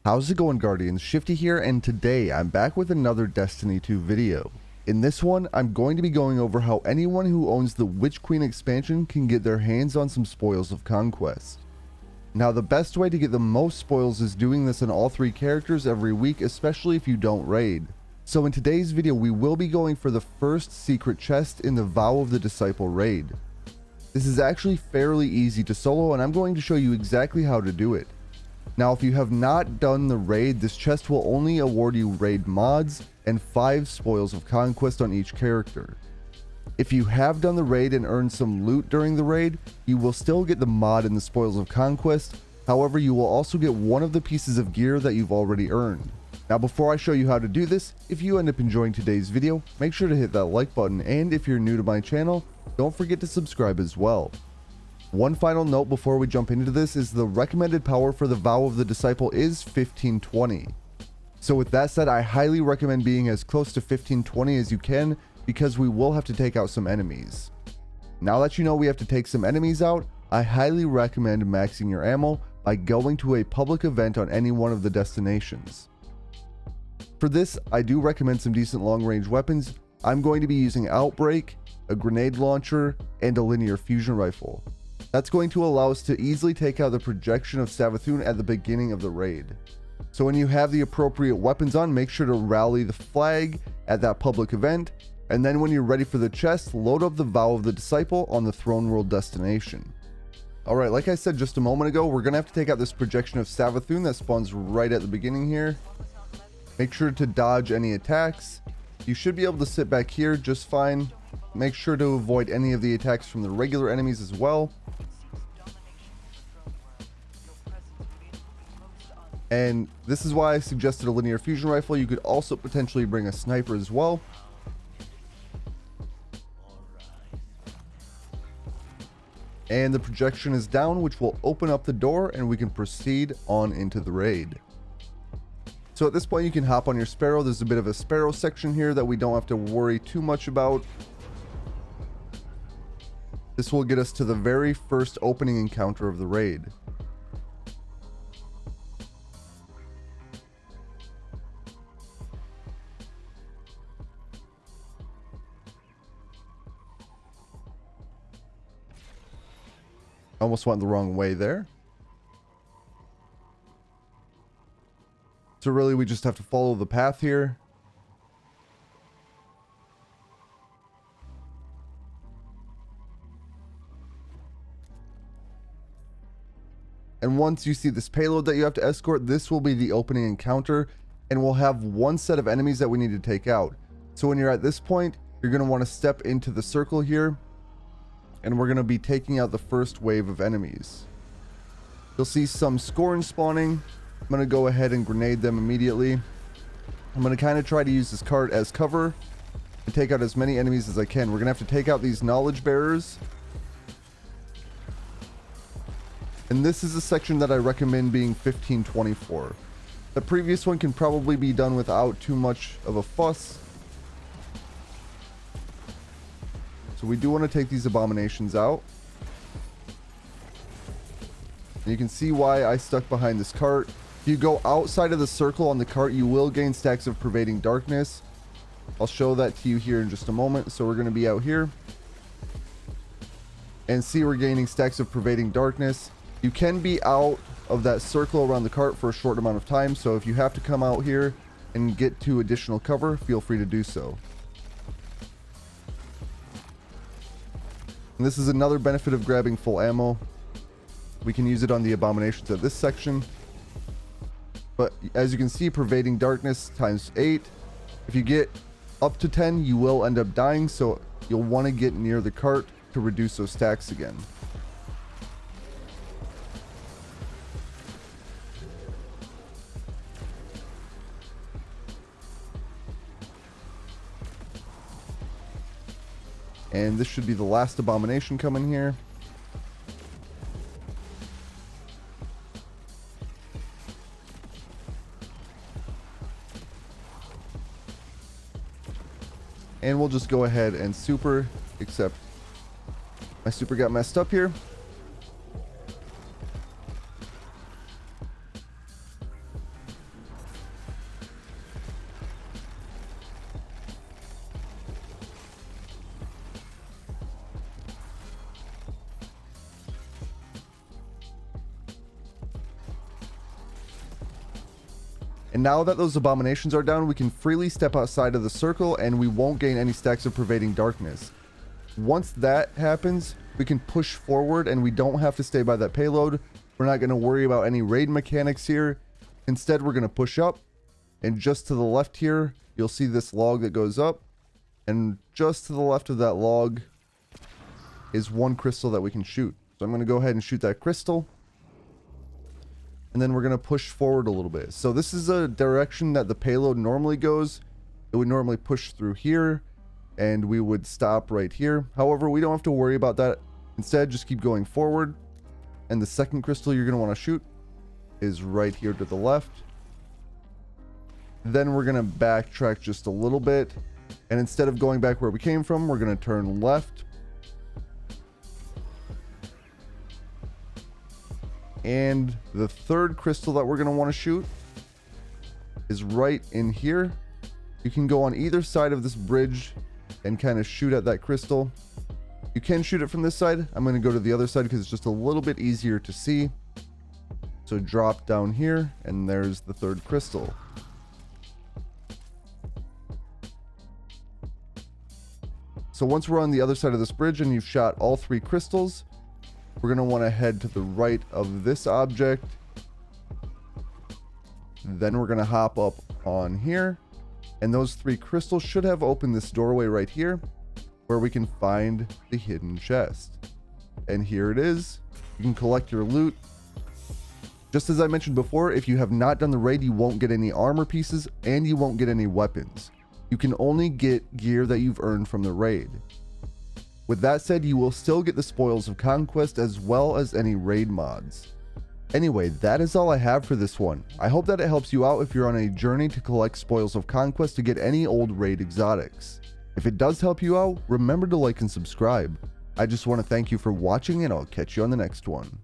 How's it going, Guardians? Shifty here, and today I'm back with another Destiny 2 video. In this one, I'm going to be going over how anyone who owns the Witch Queen expansion can get their hands on some Spoils of Conquest. Now, the best way to get the most spoils is doing this on all three characters every week, especially if you don't raid. So in today's video, we will be going for the first secret chest in the Vow of the Disciple raid. This is actually fairly easy to solo, and I'm going to show you exactly how to do it. Now, if you have not done the raid, this chest will only award you raid mods and 5 Spoils of Conquest on each character. If you have done the raid and earned some loot during the raid, you will still get the mod and the Spoils of Conquest. However, you will also get one of the pieces of gear that you've already earned. Now, before I show you how to do this, if you end up enjoying today's video, make sure to hit that like button, and if you're new to my channel, don't forget to subscribe as well. One final note before we jump into this is the recommended power for the Vow of the Disciple is 1520. So with that said, I highly recommend being as close to 1520 as you can, because we will have to take out some enemies. Now that you know we have to take some enemies out, I highly recommend maxing your ammo by going to a public event on any one of the destinations. For this, I do recommend some decent long range weapons. I'm going to be using Outbreak, a grenade launcher, and a linear fusion rifle. That's going to allow us to easily take out the projection of Savathun at the beginning of the raid. So when you have the appropriate weapons on, make sure to rally the flag at that public event, and then when you're ready for the chest, load up the Vow of the Disciple on the Throne World destination. Alright, like I said just a moment ago, we're going to have to take out this projection of Savathun that spawns right at the beginning here. Make sure to dodge any attacks. You should be able to sit back here just fine. Make sure to avoid any of the attacks from the regular enemies as well. And this is why I suggested a linear fusion rifle. You could also potentially bring a sniper as well. And the projection is down, which will open up the door and we can proceed on into the raid. So at this point you can hop on your Sparrow. There's a bit of a Sparrow section here that we don't have to worry too much about. This will get us to the very first opening encounter of the raid. Almost went the wrong way there. So really we just have to follow the path here. And once you see this payload that you have to escort, this will be the opening encounter, and we'll have one set of enemies that we need to take out. So when you're at this point, you're going to want to step into the circle here, and we're going to be taking out the first wave of enemies. You'll see some Scorn spawning. I'm going to go ahead and grenade them immediately. I'm going to kind of try to use this cart as cover and take out as many enemies as I can. We're going to have to take out these knowledge bearers. And this is a section that I recommend being 1524. The previous one can probably be done without too much of a fuss. So we do want to take these abominations out. And you can see why I stuck behind this cart. If you go outside of the circle on the cart, you will gain stacks of Pervading Darkness. I'll show that to you here in just a moment. So we're going to be out here. And see, we're gaining stacks of Pervading Darkness. You can be out of that circle around the cart for a short amount of time. So if you have to come out here and get to additional cover, feel free to do so. And this is another benefit of grabbing full ammo. We can use it on the abominations at this section. But as you can see, Pervading Darkness times 8. If you get up to 10, you will end up dying. So you'll want to get near the cart to reduce those stacks again. And this should be the last abomination coming here. And we'll just go ahead and super, except my super got messed up here. And now that those abominations are down, we can freely step outside of the circle and we won't gain any stacks of pervading darkness. Once that happens, we can push forward and we don't have to stay by that payload. We're not going to worry about any raid mechanics here. Instead, we're going to push up, and just to the left here, you'll see this log that goes up, and just to the left of that log is one crystal that we can shoot. So I'm going to go ahead and shoot that crystal, and then we're going to push forward a little bit. So this is a direction that the payload normally goes. It would normally push through here, and we would stop right here. However, we don't have to worry about that. Instead, just keep going forward, and the second crystal you're going to want to shoot is right here to the left. Then we're going to backtrack just a little bit, and instead of going back where we came from, we're going to turn left. And the third crystal that we're going to want to shoot is right in here. You can go on either side of this bridge and kind of shoot at that crystal. You can shoot it from this side. I'm going to go to the other side because it's just a little bit easier to see. So drop down here, and there's the third crystal. So once we're on the other side of this bridge and you've shot all three crystals, we're going to want to head to the right of this object. Then we're going to hop up on here, and those three crystals should have opened this doorway right here where we can find the hidden chest. And here it is. You can collect your loot. Just as I mentioned before, if you have not done the raid, you won't get any armor pieces and you won't get any weapons. You can only get gear that you've earned from the raid. With that said, you will still get the spoils of conquest as well as any raid mods. Anyway, that is all I have for this one. I hope that it helps you out if you're on a journey to collect spoils of conquest to get any old raid exotics. If it does help you out, remember to like and subscribe. I just want to thank you for watching, and I'll catch you on the next one.